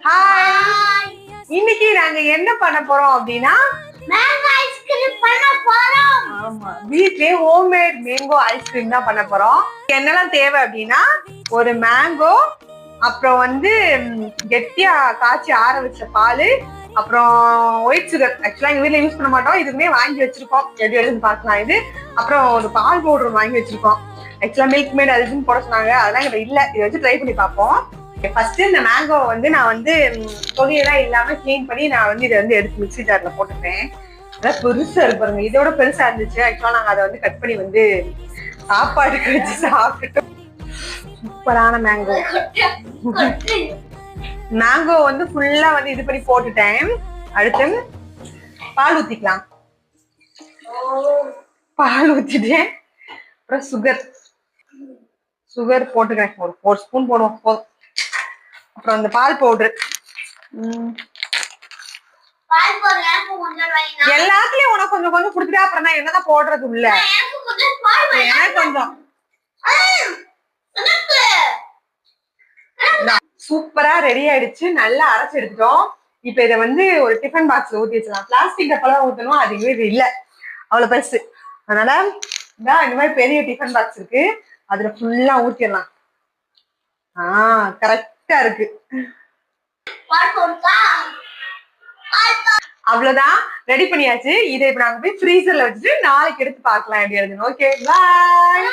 Hi, இன்னைக்கு நாங்க என்ன பண்ண போறோம் அப்படின்னா மேங்கோ ஐஸ்கிரீம் பண்ண போறோம். ஆமா, வீட்லயே ஹோம்மேட் மேங்கோ ஐஸ்கிரீம் தான் பண்ண போறோம். என்னெல்லாம் தேவை அப்படின்னா ஒரு மேங்கோ, அப்புறம் வந்து கெட்டியா காய்ச்சி ஆற வச்ச பால், அப்புறம் ஒயிட் சுகர். ஆக்சுவலா எங்க வீட்ல யூஸ் பண்ண மாட்டோம், இதுக்குமே வாங்கி வச்சிருக்கோம். எப்படி எழுதுன்னு பார்க்கலாம். இது அப்புறம் ஒரு பால் பவுடர் வாங்கி வச்சிருக்கோம். ஆக்சுவலா மில்க் மேட் அதுன்னு போட சொன்னாங்க, அதெல்லாம் எங்க இல்ல. இதை வச்சு ட்ரை பண்ணி பார்ப்போம். ஃபர்ஸ்ட் இந்த மேங்கோ வந்து நான் வந்து தொகையெல்லாம் இல்லாம கிளீன் பண்ணி நான் வந்து இதை வந்து எடுத்து மிக்ஸி ஜார்ல போட்டுப்பேன். அதான் பெருசா இருக்கு பாருங்க, இதோட பெருசா இருந்துச்சு. ஆக்சுவலா நாங்க அதை வந்து கட் பண்ணி வந்து சாப்பாடுக்கு வச்சு சாப்பிட்டுட்டோம். சூப்பரான மேங்கோ. மேங்கோ வந்து ஃபுல்லா வந்து இது பண்ணி போட்டுட்டேன். அடுத்து பால் ஊத்திக்கலாம். பால் ஊத்திட்டேன். அப்புறம் சுகர் போட்டுக்கிறேன். ஒரு 4 ஸ்பூன் போடுவோம் போதும். அப்புறம் அந்த பால் பவுடர் எல்லாத்துலயும் உனக்கு கொஞ்சம் கொஞ்சம் குடுத்துட்டா அப்புறம் நான் என்னதான் போடுறது உள்ள. எனக்கு கொஞ்சம் சூப்பரா ரெடி ஆயிடுச்சு. நல்லா அரைச்சு எடுத்துட்டோம். இப்ப இதை வந்து ஒரு டிஃபன் பாக்ஸ்ல ஊத்தி வச்சலாம். பிளாஸ்டிக் டப்பால ஊத்தணும், அதுவே இல்ல, அவ்வளவு பெருசு. அதனால இந்த மாதிரி பெரிய டிஃபன் பாக்ஸ் இருக்கு, அதுல ஃபுல்லா ஊத்திடலாம். கரெக்டா இருக்கு. அவ்வளவுதான், ரெடி பண்ணியாச்சு. இதை இப்ப நாங்க போய் ஃப்ரீசர்ல வச்சுட்டு நாளைக்கு எடுத்து பார்க்கலாம் எப்படி எழுதுன்னு. ஓகே, பாய்.